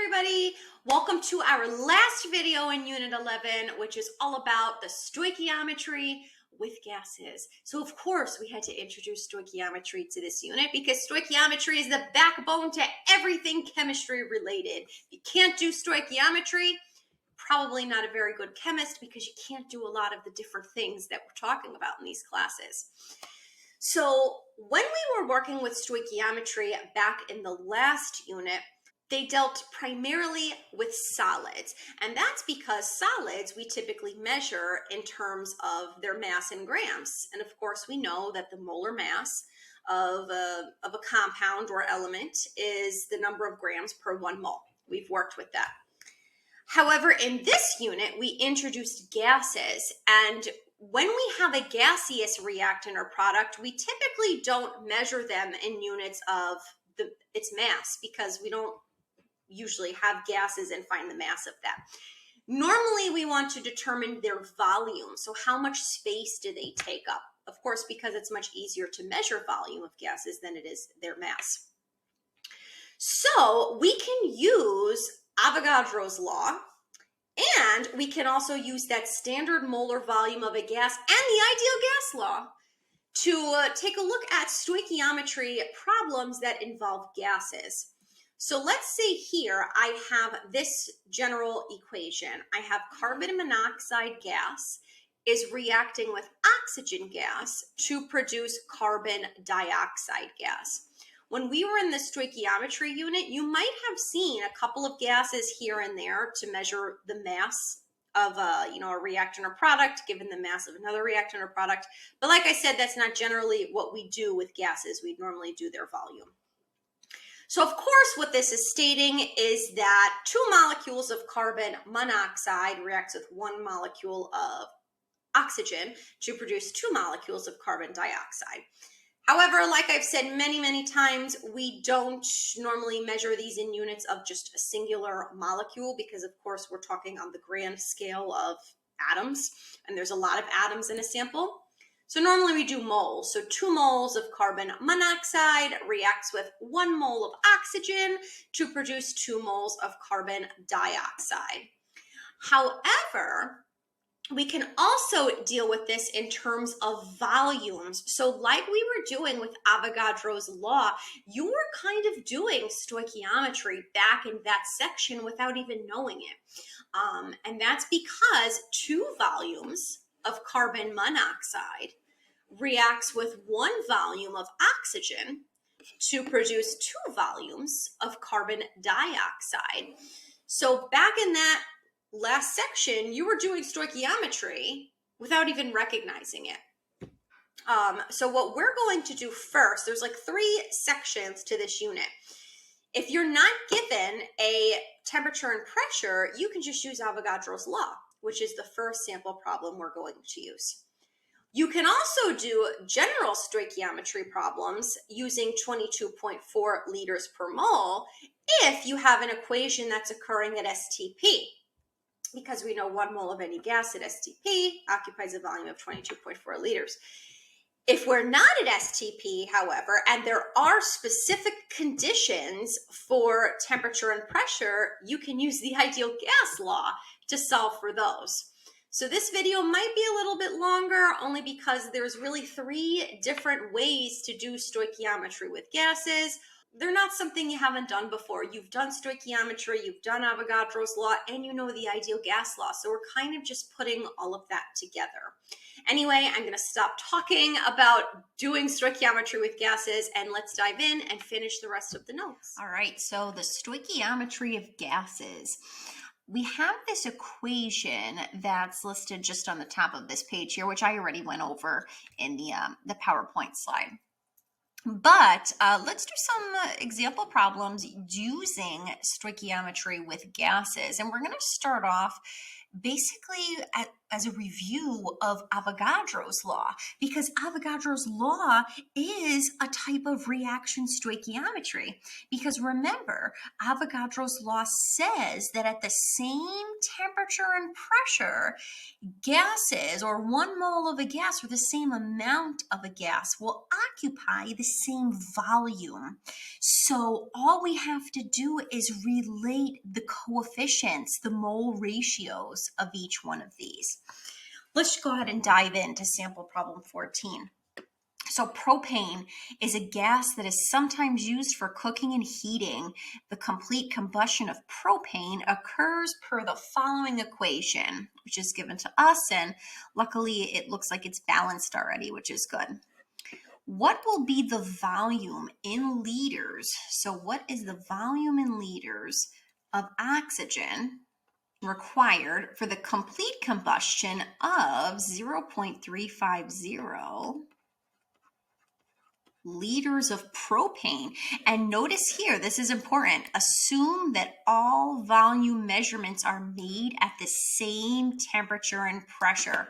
everybody. Welcome to our last video in Unit 11, which is all about the stoichiometry with gases. So of course we had to introduce stoichiometry to this unit because stoichiometry is the backbone to everything chemistry related. If you can't do stoichiometry, probably not a very good chemist because you can't do a lot of the different things that we're talking about in these classes. So when we were working with stoichiometry back in the last unit, they dealt primarily with solids, and that's because solids we typically measure in terms of their mass in grams. And of course, we know that the molar mass of a compound or element is the number of grams per 1 mole. We've worked with that. However, in this unit, we introduced gases, and when we have a gaseous reactant or product, we typically don't measure them in units of its mass because we don't usually have gases and find the mass of that. Normally, we want to determine their volume. So how much space do they take up? Of course, because it's much easier to measure volume of gases than it is their mass. So we can use Avogadro's law, and we can also use that standard molar volume of a gas and the ideal gas law to take a look at stoichiometry problems that involve gases. So let's say here I have this general equation. I have carbon monoxide gas is reacting with oxygen gas to produce carbon dioxide gas. When we were in the stoichiometry unit, you might have seen a couple of gases here and there to measure the mass of a reactant or product given the mass of another reactant or product. But like I said, that's not generally what we do with gases. We normally do their volume. So of course, what this is stating is that 2 molecules of carbon monoxide reacts with 1 molecule of oxygen to produce 2 molecules of carbon dioxide. However, like I've said many, many times, we don't normally measure these in units of just a singular molecule because, of course, we're talking on the grand scale of atoms, and there's a lot of atoms in a sample. So normally we do moles. So 2 moles of carbon monoxide reacts with 1 mole of oxygen to produce 2 moles of carbon dioxide. However, we can also deal with this in terms of volumes. So like we were doing with Avogadro's law, you were kind of doing stoichiometry back in that section without even knowing it. And that's because 2 volumes of carbon monoxide reacts with 1 volume of oxygen to produce 2 volumes of carbon dioxide. So back in that last section, you were doing stoichiometry without even recognizing it. So what we're going to do first, there's like 3 sections to this unit. If you're not given a temperature and pressure, you can just use Avogadro's law, which is the first sample problem we're going to use. You can also do general stoichiometry problems using 22.4 liters per mole if you have an equation that's occurring at STP. Because we know 1 mole of any gas at STP occupies a volume of 22.4 liters. If we're not at STP, however, and there are specific conditions for temperature and pressure, you can use the ideal gas law to solve for those. So this video might be a little bit longer only because there's really 3 different ways to do stoichiometry with gases. They're not something you haven't done before. You've done stoichiometry, you've done Avogadro's law, and you know the ideal gas law. So we're kind of just putting all of that together. Anyway, I'm going to stop talking about doing stoichiometry with gases, and let's dive in and finish the rest of the notes. All right, so the stoichiometry of gases. We have this equation that's listed just on the top of this page here, which I already went over in the PowerPoint slide. But let's do some example problems using stoichiometry with gases. And we're going to start off basically as a review of Avogadro's law, because Avogadro's law is a type of reaction stoichiometry. Because remember, Avogadro's law says that at the same temperature and pressure, gases, or 1 mole of a gas or the same amount of a gas, will occupy the same volume. So all we have to do is relate the coefficients, the mole ratios of each one of these. Let's go ahead and dive into sample problem 14. So propane is a gas that is sometimes used for cooking and heating. The complete combustion of propane occurs per the following equation, which is given to us, and luckily it looks like it's balanced already, which is good. What will be the volume in liters? So what is the volume in liters of oxygen required for the complete combustion of 0.350 liters of propane? And notice here, this is important. Assume that all volume measurements are made at the same temperature and pressure.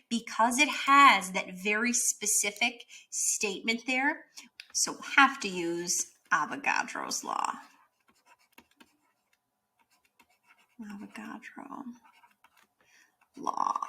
Because it has that very specific statement there, so we'll have to use Avogadro's law. Avogadro law.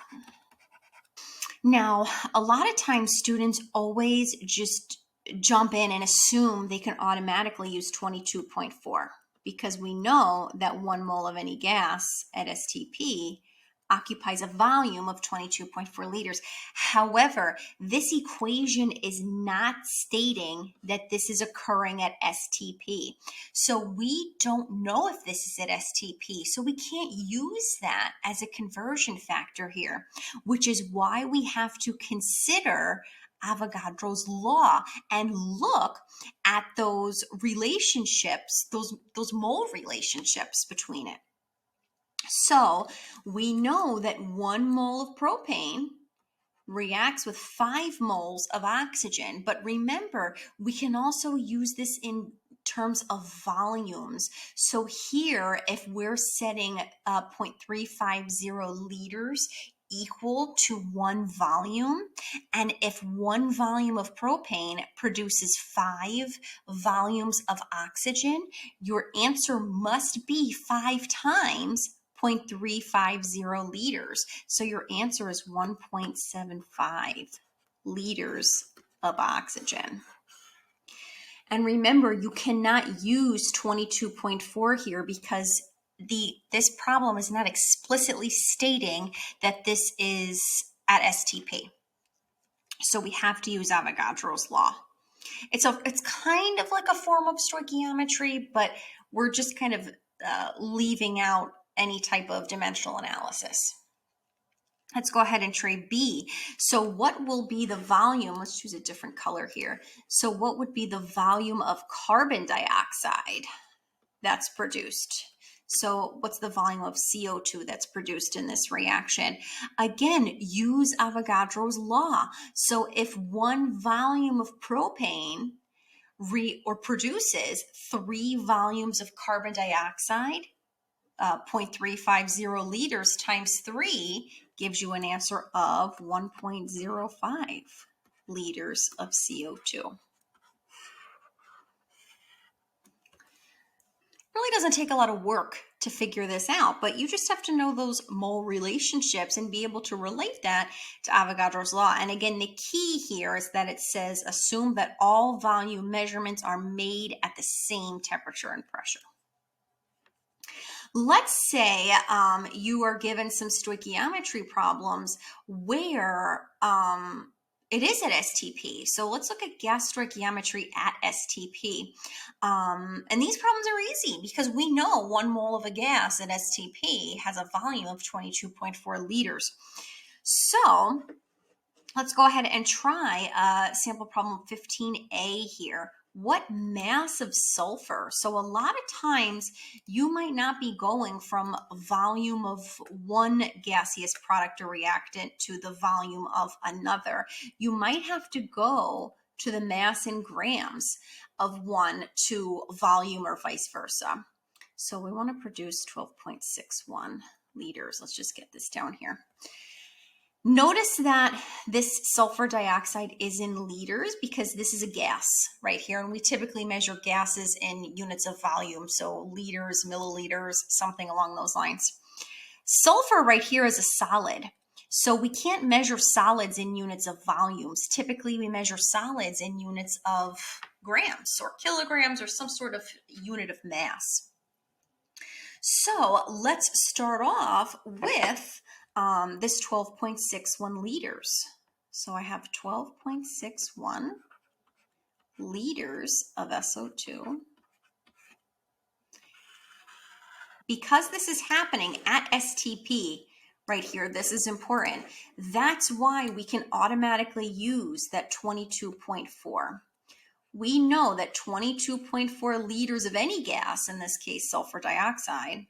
Now, a lot of times students always just jump in and assume they can automatically use 22.4 because we know that 1 mole of any gas at STP occupies a volume of 22.4 liters. However, this equation is not stating that this is occurring at STP. So we don't know if this is at STP. So we can't use that as a conversion factor here, which is why we have to consider Avogadro's law and look at those relationships, those mole relationships between it. So we know that 1 mole of propane reacts with 5 moles of oxygen. But remember, we can also use this in terms of volumes. So here, if we're setting 0.350 liters equal to 1 volume, and if 1 volume of propane produces 5 volumes of oxygen, your answer must be 5 times 0.350 liters. So your answer is 1.75 liters of oxygen. And remember, you cannot use 22.4 here because this problem is not explicitly stating that this is at STP. So we have to use Avogadro's law. It's kind of like a form of stoichiometry, but we're just kind of leaving out any type of dimensional analysis. Let's go ahead and try B. So what will be the volume? Let's choose a different color here. So what would be the volume of carbon dioxide that's produced? So what's the volume of CO2 that's produced in this reaction? Again, use Avogadro's law. So if 1 volume of propane produces 3 volumes of carbon dioxide, 0.350 liters times 3 gives you an answer of 1.05 liters of CO2. Really doesn't take a lot of work to figure this out, but you just have to know those mole relationships and be able to relate that to Avogadro's law. And again, the key here is that it says assume that all volume measurements are made at the same temperature and pressure. Let's say you are given some stoichiometry problems where it is at STP. So let's look at gas stoichiometry at STP. And these problems are easy because we know 1 mole of a gas at STP has a volume of 22.4 liters. So let's go ahead and try sample problem 15A here. What mass of sulfur? So a lot of times you might not be going from volume of one gaseous product or reactant to the volume of another. You might have to go to the mass in grams of one to volume or vice versa. So we want to produce 12.61 liters. Let's just get this down here. Notice that this sulfur dioxide is in liters because this is a gas right here. And we typically measure gases in units of volume. So liters, milliliters, something along those lines. Sulfur right here is a solid. So we can't measure solids in units of volumes. Typically we measure solids in units of grams or kilograms or some sort of unit of mass. So let's start off with this 12.61 liters. So I have 12.61 liters of SO2. Because this is happening at STP right here, this is important. That's why we can automatically use that 22.4. We know that 22.4 liters of any gas, in this case sulfur dioxide,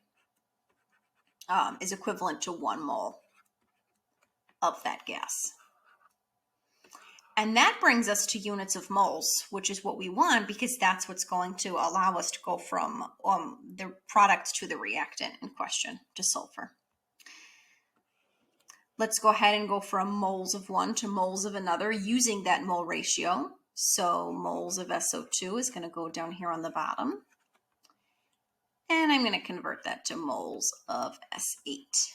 is equivalent to 1 mole of that gas. And that brings us to units of moles, which is what we want because that's what's going to allow us to go from the product to the reactant in question, to sulfur. Let's go ahead and go from moles of one to moles of another using that mole ratio. So moles of SO2 is going to go down here on the bottom. And I'm going to convert that to moles of S8.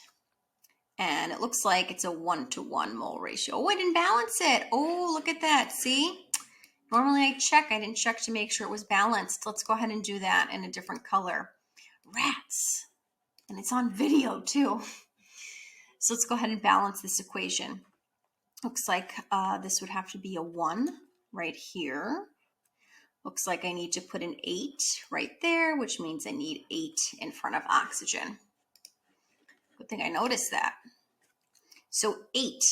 And it looks like it's a 1-to-1 mole ratio. Oh, I didn't balance it. Oh, look at that. See? Normally I check. I didn't check to make sure it was balanced. Let's go ahead and do that in a different color. Rats. And it's on video too. So let's go ahead and balance this equation. Looks like this would have to be a 1 right here. Looks like I need to put an 8 right there, which means I need 8 in front of oxygen. Good thing I noticed that. So 8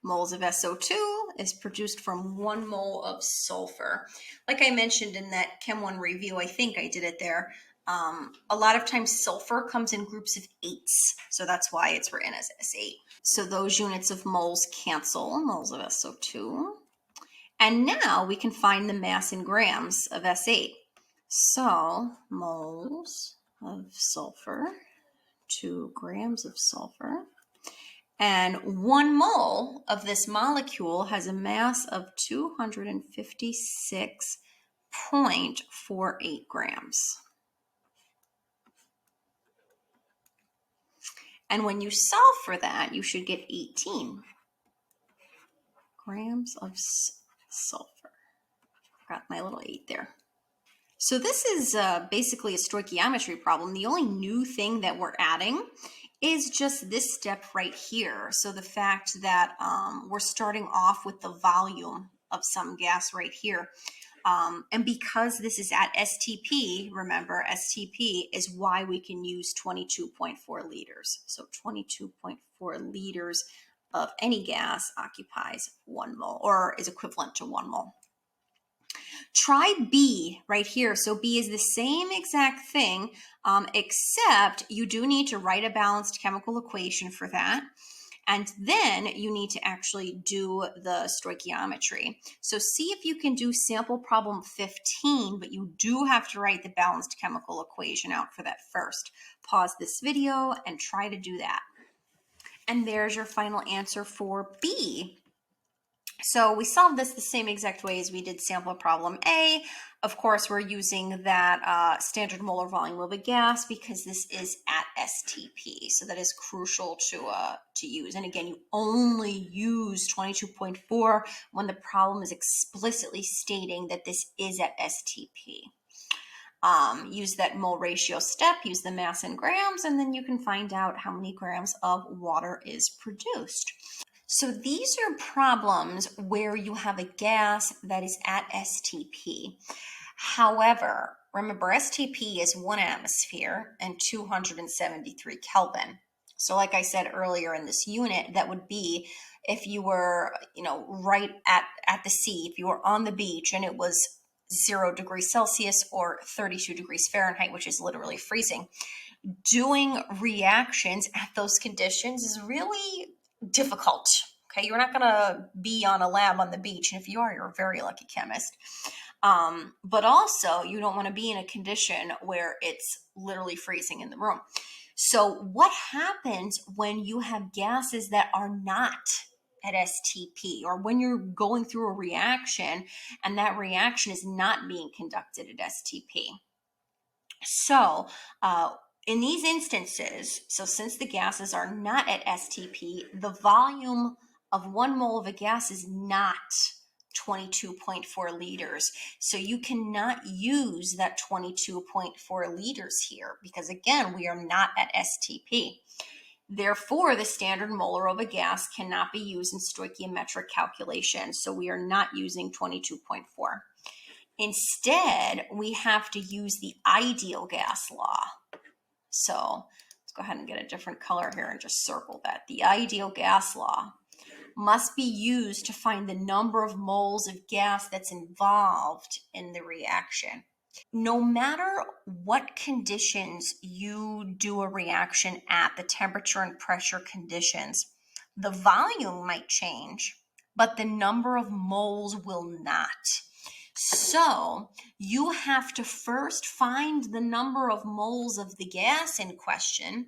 moles of SO2 is produced from 1 mole of sulfur. Like I mentioned in that Chem 1 review, I think I did it there. A lot of times sulfur comes in groups of 8s, so that's why it's written as S8. So those units of moles cancel, moles of SO2. And now we can find the mass in grams of S8. So moles of sulfur, 2 grams of sulfur. And 1 mole of this molecule has a mass of 256.48 grams. And when you solve for that, you should get 18 grams of sulfur. Got my little 8 there. So this is basically a stoichiometry problem. The only new thing that we're adding is just this step right here. So the fact that we're starting off with the volume of some gas right here. And because this is at STP, remember STP is why we can use 22.4 liters. So 22.4 liters of any gas occupies 1 mole or is equivalent to 1 mole. Try B right here. So B is the same exact thing, except you do need to write a balanced chemical equation for that. And then you need to actually do the stoichiometry. So see if you can do sample problem 15, but you do have to write the balanced chemical equation out for that first. Pause this video and try to do that. And there's your final answer for B. So we solved this the same exact way as we did sample problem A. Of course, we're using that standard molar volume of a gas because this is at STP. So that is crucial to use. And again, you only use 22.4 when the problem is explicitly stating that this is at STP. Use that mole ratio step, use the mass in grams, and then you can find out how many grams of water is produced. So these are problems where you have a gas that is at STP. However, remember STP is 1 atmosphere and 273 Kelvin. So like I said earlier in this unit, that would be if you were, right at the sea, if you were on the beach and it was 0 degrees Celsius or 32 degrees Fahrenheit, which is literally freezing. Doing reactions at those conditions is really difficult. Okay, you're not going to be on a lab on the beach, and if you are, you're a very lucky chemist. But also, you don't want to be in a condition where it's literally freezing in the room. So what happens when you have gases that are not at STP, or when you're going through a reaction and that reaction is not being conducted at STP? So in these instances, so since the gases are not at STP, the volume of 1 mole of a gas is not 22.4 liters. So you cannot use that 22.4 liters here because, again, we are not at STP. Therefore, the standard molar of a gas cannot be used in stoichiometric calculations. So we are not using 22.4. Instead, we have to use the ideal gas law. So let's go ahead and get a different color here and just circle that. The ideal gas law must be used to find the number of moles of gas that's involved in the reaction. No matter what conditions you do a reaction at, the temperature and pressure conditions, the volume might change, but the number of moles will not. So you have to first find the number of moles of the gas in question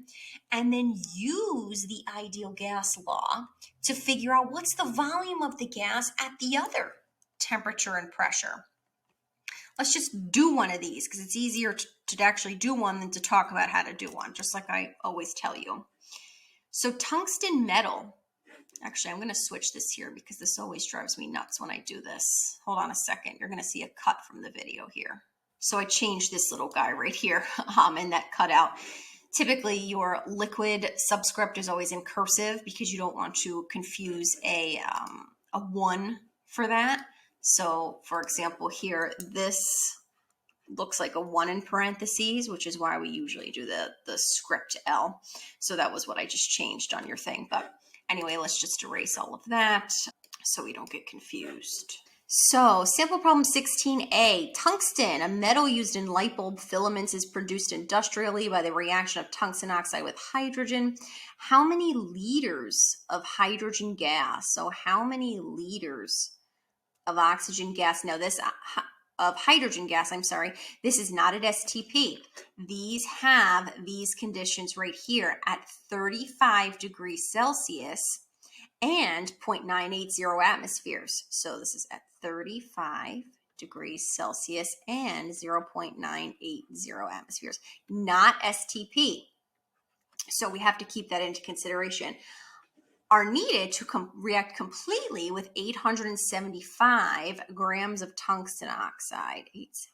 and then use the ideal gas law to figure out what's the volume of the gas at the other temperature and pressure. Let's just do one of these because it's easier to actually do one than to talk about how to do one, just like I always tell you. So tungsten metal. Actually, I'm going to switch this here because this always drives me nuts when I do this. Hold on a second. You're going to see a cut from the video here. So I changed this little guy right here and that cut out. Typically, your liquid subscript is always in cursive because you don't want to confuse a 1 for that. So, for example, here, this looks like a 1 in parentheses, which is why we usually do the script L. So that was what I just changed on your thing. But anyway, let's just erase all of that so we don't get confused. So sample problem 16A, tungsten, a metal used in light bulb filaments, is produced industrially by the reaction of tungsten oxide with hydrogen. How many liters of hydrogen gas? So how many liters of oxygen gas? Now this of hydrogen gas, I'm sorry, this is not at STP. These have these conditions right here at 35 degrees Celsius and 0.980 atmospheres. So this is at 35 degrees Celsius and 0.980 atmospheres, not STP. So we have to keep that into consideration. Are needed to react completely with 875 grams of tungsten oxide. 875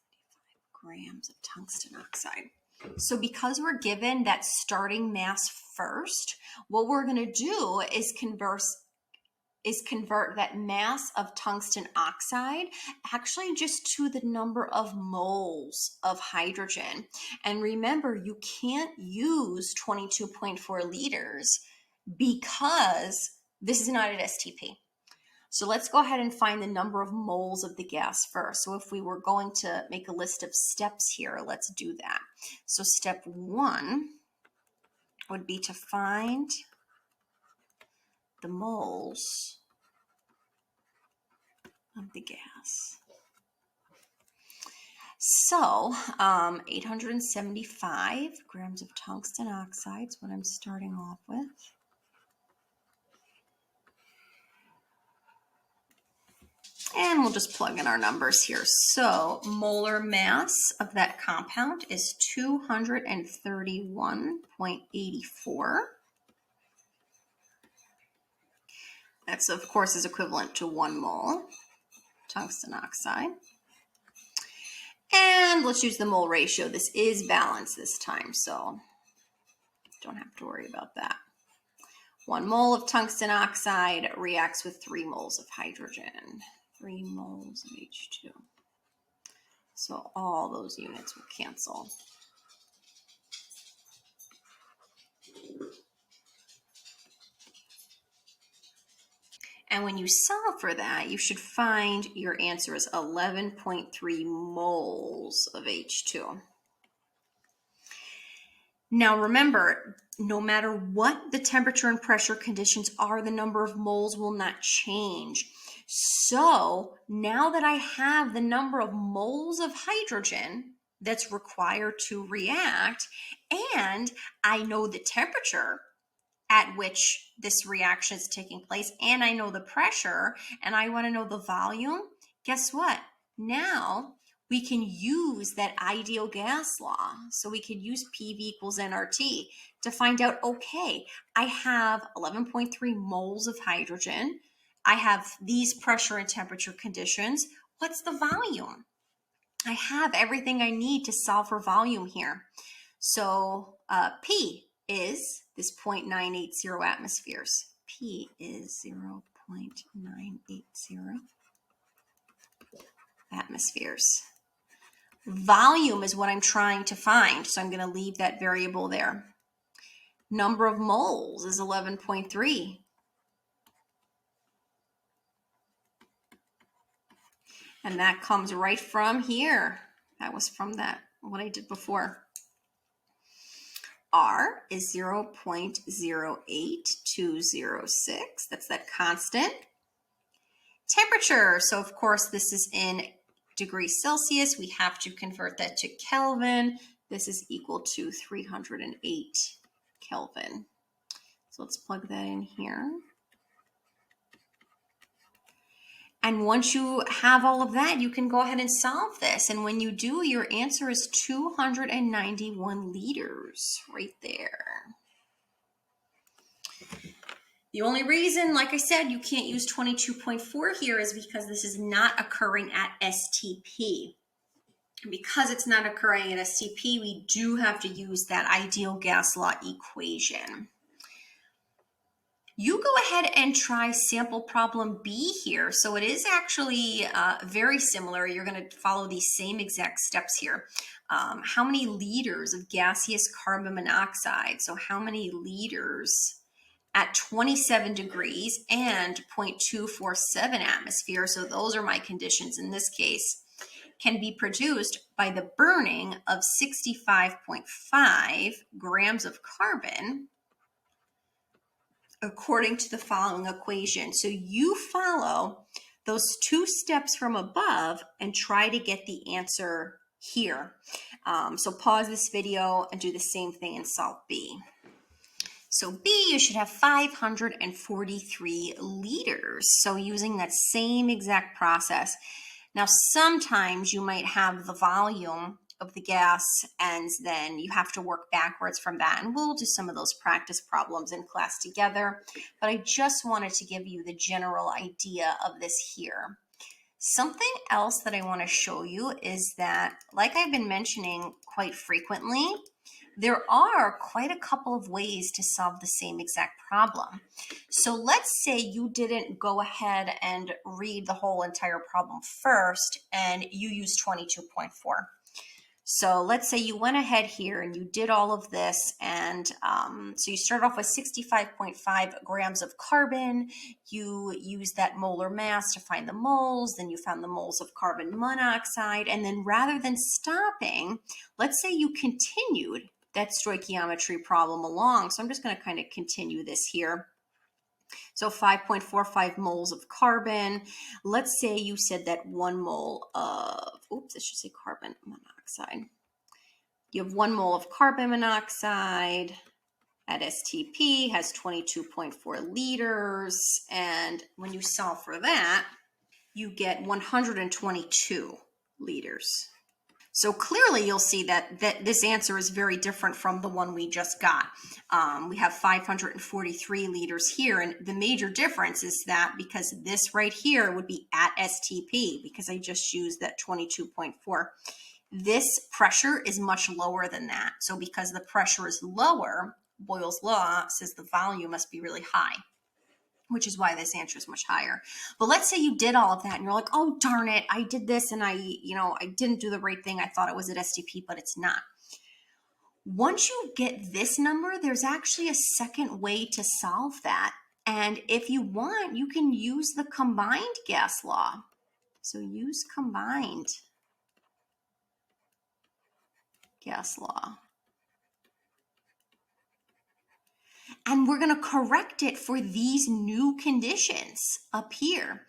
grams of tungsten oxide. So because we're given that starting mass first, what we're going to do is convert that mass of tungsten oxide actually just to the number of moles of hydrogen. And remember, you can't use 22.4 liters because this is not at STP. So let's go ahead and find the number of moles of the gas first. So if we were going to make a list of steps here, let's do that. So step 1 would be to find the moles of the gas. So 875 grams of tungsten oxide is what I'm starting off with. And we'll just plug in our numbers here. So molar mass of that compound is 231.84. That's, of course, is equivalent to 1 mole tungsten oxide. And let's use the mole ratio. This is balanced this time, so don't have to worry about that. 1 mole of tungsten oxide reacts with 3 moles of hydrogen. 3 moles of H2. So all those units will cancel. And when you solve for that, you should find your answer is 11.3 moles of H2. Now remember, no matter what the temperature and pressure conditions are, the number of moles will not change. So now that I have the number of moles of hydrogen that's required to react, and and I know the temperature at which this reaction is taking place, and I know the pressure, and I want to know the volume, guess what? Now we can use that ideal gas law. So we could use PV equals nRT to find out, okay, I have 11.3 moles of hydrogen. I have these pressure and temperature conditions. What's the volume? I have everything I need to solve for volume here. So P is this 0.980 atmospheres. P is 0.980 atmospheres. Volume is what I'm trying to find, so I'm going to leave that variable there. Number of moles is 11.3. And that comes right from here. That was from that, what I did before. R is 0.08206. That's that constant. Temperature. So, of course, this is in degrees Celsius. We have to convert that to Kelvin. This is equal to 308 Kelvin. So let's plug that in here. And once you have all of that, you can go ahead and solve this. And when you do, your answer is 291 liters right there. The only reason, like I said, you can't use 22.4 here is because this is not occurring at STP. Because it's not occurring at STP, we do have to use that ideal gas law equation. You go ahead and try sample problem B here. So it is actually very similar. You're going to follow these same exact steps here. How many liters of gaseous carbon monoxide? So how many liters at 27 degrees and 0.247 atmosphere? So those are my conditions in this case. Can be produced by the burning of 65.5 grams of carbon according to the following equation. So you follow those two steps from above and try to get the answer here. So pause this video and do the same thing and solve B. So B, you should have 543 liters. So using that same exact process. Now, sometimes you might have the volume of the gas and then you have to work backwards from that. And we'll do some of those practice problems in class together. But I just wanted to give you the general idea of this here. Something else that I want to show you is that, like I've been mentioning quite frequently, there are quite a couple of ways to solve the same exact problem. So let's say you didn't go ahead and read the whole entire problem first and you used 22.4. So let's say you went ahead here and you did all of this, and so you start off with 65.5 grams of carbon. You use that molar mass to find the moles, then you found the moles of carbon monoxide, and then rather than stopping, let's say you continued that stoichiometry problem along. So I'm just going to kind of continue this here. So 5.45 moles of carbon. Let's say you said that 1 mole of, oops, I should say carbon monoxide. You have 1 mole of carbon monoxide at STP, has 22.4 liters. And when you solve for that, you get 122 liters. So clearly you'll see that this answer is very different from the one we just got. We have 543 liters here, and the major difference is that because this right here would be at STP, because I just used that 22.4. This pressure is much lower than that. So because the pressure is lower, Boyle's law says the volume must be really high, which is why this answer is much higher. But let's say you did all of that and you're like, oh, darn it, I did this and I didn't do the right thing. I thought it was at STP, but it's not. Once you get this number, there's actually a second way to solve that. And if you want, you can use the combined gas law. So use combined gas law. And we're going to correct it for these new conditions up here.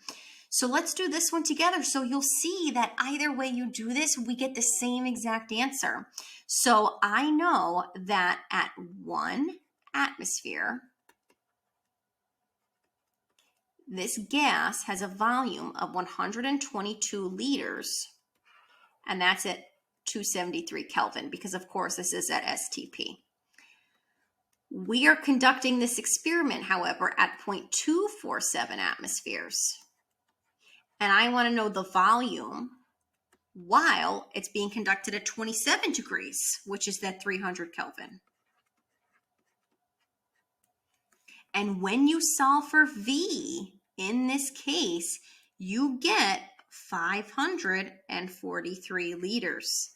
So let's do this one together. So you'll see that either way you do this, we get the same exact answer. So I know that at 1 atmosphere, this gas has a volume of 122 liters, and that's at 273 Kelvin, because of course this is at STP. We are conducting this experiment, however, at 0.247 atmospheres. And I want to know the volume while it's being conducted at 27 degrees, which is that 300 Kelvin. And when you solve for V in this case, you get 543 liters.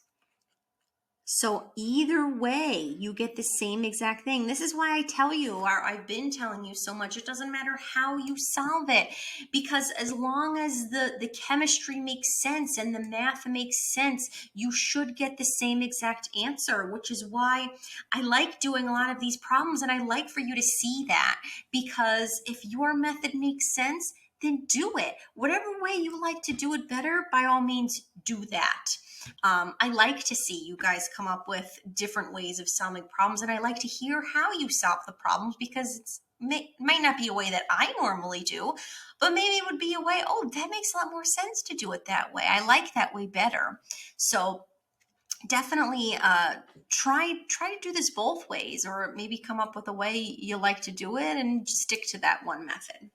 So either way, you get the same exact thing. This is why I tell you, or I've been telling you so much, it doesn't matter how you solve it, because as long as the chemistry makes sense and the math makes sense, you should get the same exact answer, which is why I like doing a lot of these problems, and I like for you to see that, because if your method makes sense, then do it. Whatever way you like to do it better, by all means, do that. I like to see you guys come up with different ways of solving problems, and I like to hear how you solve the problems, because it might not be a way that I normally do, but maybe it would be a way, oh, that makes a lot more sense to do it that way. I like that way better. So definitely try to do this both ways, or maybe come up with a way you like to do it and stick to that one method.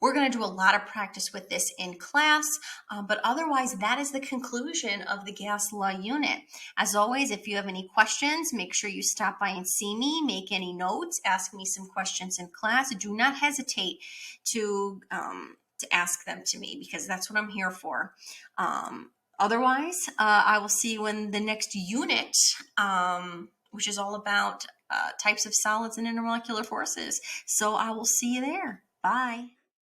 We're going to do a lot of practice with this in class, but otherwise that is the conclusion of the gas law unit. As always, if you have any questions, make sure you stop by and see me, make any notes, ask me some questions in class. Do not hesitate to ask them to me, because that's what I'm here for. Otherwise, I will see you in the next unit, which is all about types of solids and intermolecular forces. So I will see you there. Bye.